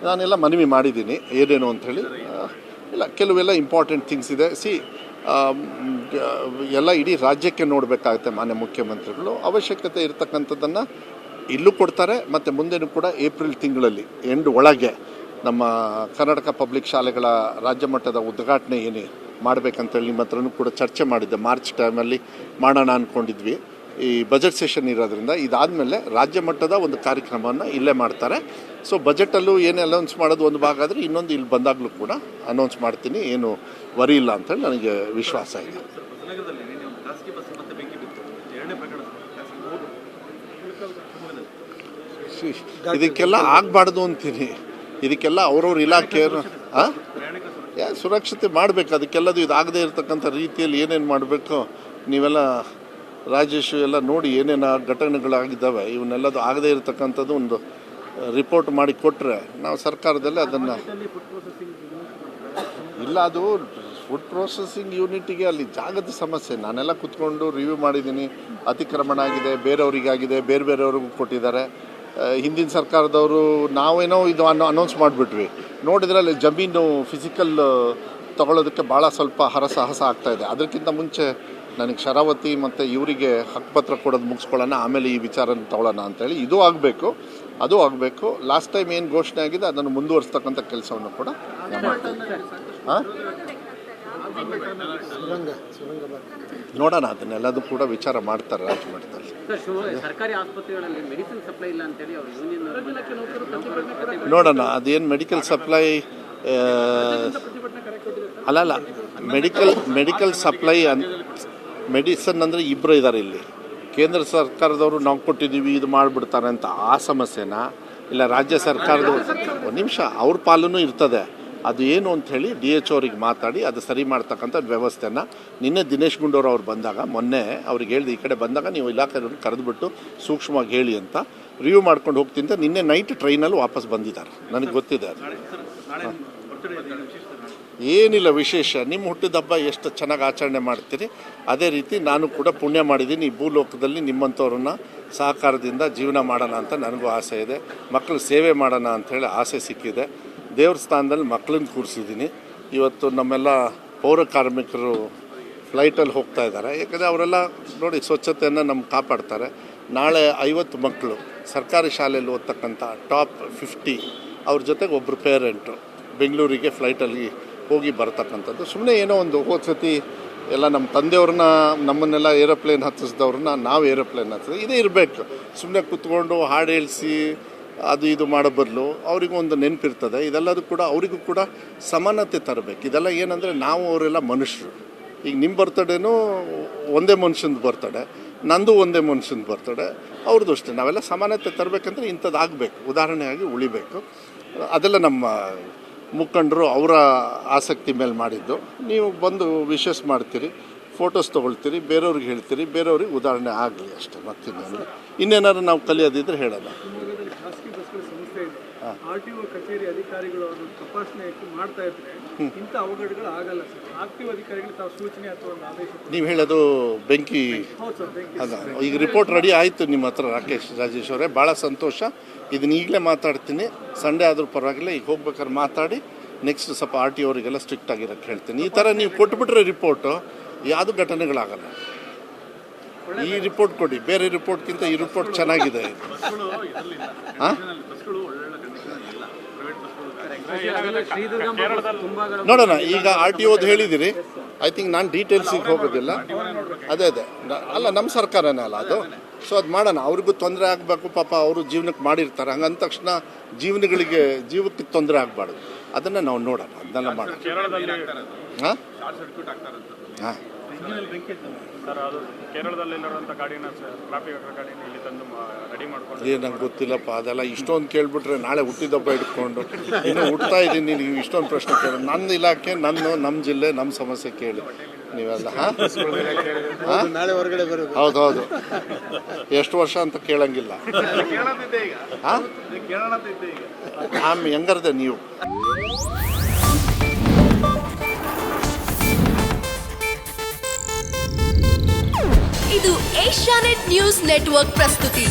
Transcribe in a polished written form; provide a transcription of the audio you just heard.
ನಾನೆಲ್ಲ ಮನವಿ ಮಾಡಿದ್ದೀನಿ ಏನೇನು ಅಂಥೇಳಿ. ಇಲ್ಲ, ಕೆಲವೆಲ್ಲ ಇಂಪಾರ್ಟೆಂಟ್ ಥಿಂಗ್ಸ್ ಇದೆ. ಎಲ್ಲ ಇಡೀ ರಾಜ್ಯಕ್ಕೆ ನೋಡಬೇಕಾಗುತ್ತೆ. ಮಾನ್ಯ ಮುಖ್ಯಮಂತ್ರಿಗಳು ಅವಶ್ಯಕತೆ ಇರತಕ್ಕಂಥದ್ದನ್ನು ಇಲ್ಲೂ ಕೊಡ್ತಾರೆ, ಮತ್ತು ಮುಂದೆನೂ ಕೂಡ ಏಪ್ರಿಲ್ ತಿಂಗಳಲ್ಲಿ ಎಂಡ್ ಒಳಗೆ ನಮ್ಮ ಕರ್ನಾಟಕ ಪಬ್ಲಿಕ್ ಶಾಲೆಗಳ ರಾಜ್ಯ ಮಟ್ಟದ ಉದ್ಘಾಟನೆ ಏನೇ ಮಾಡಬೇಕಂತೇಳಿ ನಿಮ್ಮ ಹತ್ರನೂ ಕೂಡ ಚರ್ಚೆ ಮಾಡಿದ್ದೆ. ಮಾರ್ಚ್ ಟೈಮಲ್ಲಿ ಮಾಡೋಣ ಅಂದ್ಕೊಂಡಿದ್ವಿ. ಈ ಬಜೆಟ್ ಸೆಷನ್ ಇರೋದ್ರಿಂದ ಇದಾದಮೇಲೆ ರಾಜ್ಯ ಮಟ್ಟದ ಒಂದು ಕಾರ್ಯಕ್ರಮವನ್ನು ಇಲ್ಲೇ ಮಾಡ್ತಾರೆ. ಸೊ ಬಜೆಟಲ್ಲೂ ಏನೇ ಅನೌನ್ಸ್ ಮಾಡೋದು ಒಂದು ಭಾಗ ಆದರೆ ಇನ್ನೊಂದು ಇಲ್ಲಿ ಬಂದಾಗಲೂ ಕೂಡ ಅನೌನ್ಸ್ ಮಾಡ್ತೀನಿ, ಏನು ವರಿ ಇಲ್ಲ ಅಂತೇಳಿ ನನಗೆ ವಿಶ್ವಾಸ ಇದೆ. ಇದಕ್ಕೆಲ್ಲ ಆಗಬಾರ್ದು ಅಂತೀನಿ. ಇದಕ್ಕೆಲ್ಲ ಅವ್ರವ್ರ ಇಲಾಖೆಯನ್ನು ಸುರಕ್ಷತೆ ಮಾಡಬೇಕು. ಅದಕ್ಕೆಲ್ಲದು ಇದಾಗದೇ ಇರತಕ್ಕಂಥ ರೀತಿಯಲ್ಲಿ ಏನೇನು ಮಾಡಬೇಕು ನೀವೆಲ್ಲ ರಾಜೇಶು ಎಲ್ಲ ನೋಡಿ ಏನೇನು ಘಟನೆಗಳಾಗಿದ್ದಾವೆ ಇವನ್ನೆಲ್ಲದು ಆಗದೇ ಇರತಕ್ಕಂಥದ್ದು ಒಂದು ರಿಪೋರ್ಟ್ ಮಾಡಿ ಕೊಟ್ಟರೆ ನಾವು ಸರ್ಕಾರದಲ್ಲಿ ಅದನ್ನು ಇಲ್ಲ, ಅದು ಫುಡ್ ಪ್ರೊಸೆಸಿಂಗ್ ಯೂನಿಟಿಗೆ ಅಲ್ಲಿ ಜಾಗದ ಸಮಸ್ಯೆ. ನಾನೆಲ್ಲ ಕೂತ್ಕೊಂಡು ರಿವ್ಯೂ ಮಾಡಿದ್ದೀನಿ. ಅತಿಕ್ರಮಣ ಆಗಿದೆ, ಬೇರೆಯವರಿಗಾಗಿದೆ, ಬೇರೆಯವ್ರಿಗೂ ಕೊಟ್ಟಿದ್ದಾರೆ. ಹಿಂದಿನ ಸರ್ಕಾರದವರು ನಾವೇನೋ ಇದು ಅನೌನ್ಸ್ ಮಾಡಿಬಿಟ್ವಿ, ನೋಡಿದ್ರೆ ಅಲ್ಲಿ ಜಮೀನು ಫಿಸಿಕಲ್ ತಗೊಳ್ಳೋದಕ್ಕೆ ಭಾಳ ಸ್ವಲ್ಪ ಹರಸಾಹಸ ಆಗ್ತಾಯಿದೆ. ಅದಕ್ಕಿಂತ ಮುಂಚೆ ನನಗೆ ಶರಾವತಿ ಮತ್ತು ಇವರಿಗೆ ಹಕ್ಕುಪತ್ರ ಕೊಡೋದು ಮುಗಿಸ್ಕೊಳ್ಳೋಣ, ಆಮೇಲೆ ಈ ವಿಚಾರನ ತಗೊಳ್ಳೋಣ ಅಂತೇಳಿ. ಇದು ಆಗಬೇಕು, ಅದು ಆಗಬೇಕು. ಲಾಸ್ಟ್ ಟೈಮ್ ಏನು ಘೋಷಣೆ ಆಗಿದೆ ಅದನ್ನು ಮುಂದುವರಿಸ್ತಕ್ಕಂಥ ಕೆಲಸವನ್ನು ಕೂಡ ನೋಡೋಣ. ಅದನ್ನೆಲ್ಲದೂ ಕೂಡ ವಿಚಾರ ಮಾಡ್ತಾರೆ ರಾಜ್ಯ ಮಟ್ಟದಲ್ಲಿ. ನೋಡೋಣ ಅದೇನು ಮೆಡಿಕಲ್ ಸಪ್ಲೈ ಅಲ್ಲ ಮೆಡಿಕಲ್ ಸಪ್ಲೈ ಮೆಡಿಸನ್ ಅಂದರೆ ಇಬ್ಬರು ಇದ್ದಾರೆ ಇಲ್ಲಿ. ಕೇಂದ್ರ ಸರ್ಕಾರದವರು ನಾವು ಕೊಟ್ಟಿದ್ದೀವಿ ಇದು ಮಾಡಿಬಿಡ್ತಾರೆ ಅಂತ ಆ ಸಮಸ್ಯೆನ, ಇಲ್ಲ ರಾಜ್ಯ ಸರ್ಕಾರದ ಒಂದು ನಿಮಿಷ ಅವ್ರ ಪಾಲೂ ಇರ್ತದೆ. ಅದು ಏನು ಅಂಥೇಳಿ DHO ಅವ್ರಿಗೆ ಮಾತಾಡಿ ಅದು ಸರಿ ಮಾಡ್ತಕ್ಕಂಥ ವ್ಯವಸ್ಥೆನ ನಿನ್ನೆ ದಿನೇಶ್ ಗುಂಡೂರು ಅವ್ರು ಬಂದಾಗ, ಮೊನ್ನೆ ಅವ್ರಿಗೆ ಹೇಳಿದೆ ಈ ಕಡೆ ಬಂದಾಗ ನೀವು ಇಲಾಖೆಯವ್ರನ್ನ ಕರೆದುಬಿಟ್ಟು ಸೂಕ್ಷ್ಮವಾಗಿ ಹೇಳಿ ಅಂತ ರಿವ್ಯೂ ಮಾಡ್ಕೊಂಡು ಹೋಗ್ತಿಂತ ನಿನ್ನೆ ನೈಟ್ ಟ್ರೈನಲ್ಲಿ ವಾಪಸ್ ಬಂದಿದ್ದಾರೆ. ನನಗೆ ಗೊತ್ತಿದೆ ಅದು. ಏನಿಲ್ಲ ವಿಶೇಷ. ನಿಮ್ಮ ಹುಟ್ಟಿದ ಹಬ್ಬ ಎಷ್ಟು ಚೆನ್ನಾಗಿ ಆಚರಣೆ ಮಾಡ್ತೀರಿ ಅದೇ ರೀತಿ ನಾನು ಕೂಡ ಪುಣ್ಯ ಮಾಡಿದ್ದೀನಿ. ಈ ಭೂಲೋಕದಲ್ಲಿ ನಿಮ್ಮಂಥವ್ರನ್ನ ಸಹಕಾರದಿಂದ ಜೀವನ ಮಾಡೋಣ ಅಂತ ನನಗೂ ಆಸೆ ಇದೆ. ಮಕ್ಕಳು ಸೇವೆ ಮಾಡೋಣ ಅಂಥೇಳಿ ಆಸೆ ಸಿಕ್ಕಿದೆ. ದೇವ್ರ ಸ್ಥಾನದಲ್ಲಿ ಮಕ್ಕಳನ್ನ ಕೂರಿಸಿದ್ದೀನಿ. ಇವತ್ತು ನಮ್ಮೆಲ್ಲ ಪೌರ ಕಾರ್ಮಿಕರು ಫ್ಲೈಟಲ್ಲಿ ಹೋಗ್ತಾ ಇದ್ದಾರೆ. ಯಾಕಂದರೆ ಅವರೆಲ್ಲ ನೋಡಿ ಸ್ವಚ್ಛತೆಯನ್ನು ನಮ್ಗೆ ಕಾಪಾಡ್ತಾರೆ. ನಾಳೆ 50 ಮಕ್ಕಳು ಸರ್ಕಾರಿ ಶಾಲೆಯಲ್ಲಿ ಓದ್ತಕ್ಕಂಥ ಟಾಪ್ 50 ಅವ್ರ ಜೊತೆಗೆ ಒಬ್ಬರು ಪೇರೆಂಟು ಬೆಂಗಳೂರಿಗೆ ಫ್ಲೈಟಲ್ಲಿ ಹೋಗಿ ಬರ್ತಕ್ಕಂಥದ್ದು. ಸುಮ್ಮನೆ ಏನೋ ಒಂದು ಹೋದ ಸತಿ ಎಲ್ಲ ನಮ್ಮ ತಂದೆಯವ್ರನ್ನ ನಮ್ಮನ್ನೆಲ್ಲ ಏರೋಪ್ಲೇನ್ ಹತ್ತಿಸಿದವ್ರನ್ನ ನಾವು ಏರೋಪ್ಲೇನ್ ಹತ್ತಿದ ಇದೇ ಇರಬೇಕು. ಸುಮ್ಮನೆ ಕೂತ್ಕೊಂಡು ಹಾಡು ಹೇಳಿಸಿ ಅದು ಇದು ಮಾಡೋ ಬದಲು ಅವರಿಗೂ ಒಂದು ನೆನಪಿರ್ತದೆ. ಇದೆಲ್ಲದೂ ಕೂಡ ಅವರಿಗೂ ಕೂಡ ಸಮಾನತೆ ತರಬೇಕು. ಇದೆಲ್ಲ ಏನಂದರೆ ನಾವು ಅವರೆಲ್ಲ ಮನುಷ್ಯರು. ಈಗ ನಿಮ್ಮ ಬರ್ತಡೇನೂ ಒಂದೇ ಮನುಷ್ಯಂದು ಬರ್ತಡೆ, ನಂದು ಒಂದೇ ಮನುಷ್ಯಂದು ಬರ್ತಡೆ, ಅವ್ರದ್ದು ಅಷ್ಟೇ. ನಾವೆಲ್ಲ ಸಮಾನತೆ ತರಬೇಕಂದ್ರೆ ಇಂಥದ್ದು ಆಗಬೇಕು, ಉದಾಹರಣೆಯಾಗಿ ಉಳಿಬೇಕು. ಅದೆಲ್ಲ ನಮ್ಮ ಮುಖಂಡರು ಅವರ ಆಸಕ್ತಿ ಮೇಲೆ ಮಾಡಿದ್ದು. ನೀವು ಬಂದು ವಿಶೇಷ ಮಾಡ್ತೀರಿ, ಫೋಟೋಸ್ ತೊಗೊಳ್ತೀರಿ, ಬೇರೆಯವ್ರಿಗೆ ಹೇಳ್ತೀರಿ, ಬೇರೆಯವ್ರಿಗೆ ಉದಾಹರಣೆ ಆಗಲಿ ಅಷ್ಟೇ. ಇನ್ನೇನಾದ್ರು ನಾವು ಕಲಿಯೋದಿದ್ರೆ ಹೇಳೋಣ. RTO ಕಚೇರಿ ಅಧಿಕಾರಿಗಳು ಅವರು ತಪಾಸಣೆ ಮಾಡ್ತಾ ಇದ್ರೆ ಇಂಥ ಅವಘಡಗಳು ಆಗಲ್ಲ ಸರ್. RTO ಅಧಿಕಾರಿಗಳು ತಾವು ಸೂಚನೆ ಅಥವಾ ಒಂದು ಆದೇಶ ನೀವು ಹೇಳೋದು ಬೆಂಕಿ ಅದ. ಈಗ ರಿಪೋರ್ಟ್ ರೆಡಿ ಆಯಿತು ನಿಮ್ಮ ಹತ್ರ ರಾಜೇಶ್ ಅವರೇ, ಭಾಳ ಸಂತೋಷ. ಇದನ್ನ ಈಗಲೇ ಮಾತಾಡ್ತೀನಿ. ಸಂಡೇ ಆದರೂ ಪರವಾಗಿಲ್ಲ, ಈಗ ಹೋಗ್ಬೇಕಾದ್ರೆ ಮಾತಾಡಿ ನೆಕ್ಸ್ಟ್ ಸ್ವಲ್ಪ RTO ಅವರಿಗೆಲ್ಲ ಸ್ಟ್ರಿಕ್ಟ್ ಆಗಿರೋಕ್ಕೆ ಹೇಳ್ತೀನಿ. ಈ ಥರ ನೀವು ಕೊಟ್ಬಿಟ್ರೆ ರಿಪೋರ್ಟು ಯಾವುದೂ ಘಟನೆಗಳಾಗಲ್ಲ. ಈ ರಿಪೋರ್ಟ್ ಕೊಡಿ, ಬೇರೆ ರಿಪೋರ್ಟ್ಗಿಂತ ಈ ರಿಪೋರ್ಟ್ ಚೆನ್ನಾಗಿದೆ. ಹಾಂ ನೋಡೋಣ. ಈಗ RTOದು ಹೇಳಿದಿರಿ. ಐ ಥಿಂಕ್ ನಾನು ಡೀಟೇಲ್ಸಿಗೆ ಹೋಗೋದಿಲ್ಲ. ಅದೇ ಅಲ್ಲ, ನಮ್ಮ ಸರ್ಕಾರನೇ ಅಲ್ಲ ಅದು. ಸೊ ಅದು ಮಾಡೋಣ. ಅವ್ರಿಗೂ ತೊಂದರೆ ಆಗಬೇಕು, ಪಾಪ ಅವರು ಜೀವನಕ್ಕೆ ಮಾಡಿರ್ತಾರೆ. ಹಂಗಂದ ತಕ್ಷಣ ಜೀವಕ್ಕೆ ತೊಂದರೆ ಆಗಬಾರ್ದು. ಅದನ್ನು ನಾವು ನೋಡೋಣ, ಅದನ್ನೆಲ್ಲ ಮಾಡೋಣ. ಹಾಂ ಹಾಂ ನಂಗೆ ಗೊತ್ತಿಲ್ಲಪ್ಪ ಅದೆಲ್ಲ. ಇಷ್ಟೊಂದು ಕೇಳ್ಬಿಟ್ರೆ ನಾಳೆ ಹುಟ್ಟಿದಬ್ಬ ಹಿಡ್ಕೊಂಡು ಇನ್ನೂ ಹುಡ್ತಾ ಇದ್ದೀನಿ, ನೀವು ಇಷ್ಟೊಂದು ಪ್ರಶ್ನೆ ಕೇಳಿ. ನನ್ನ ಇಲಾಖೆ, ನಮ್ಮ ಜಿಲ್ಲೆ, ನಮ್ಮ ಸಮಸ್ಯೆ ಕೇಳಿ ನೀವೆಲ್ಲ. ನಾಳೆ ಹೊರಗಡೆ ಹೌದೌದು, ಎಷ್ಟು ವರ್ಷ ಅಂತ ಕೇಳಂಗಿಲ್ಲ. ಹಾಂ ಹೆಂಗರ್ದೆ ನೀವು. ಇದು ಏಷ್ಯಾನೆಟ್ ನ್ಯೂಸ್ ನೆಟ್ವರ್ಕ್ ಪ್ರಸ್ತುತಿ.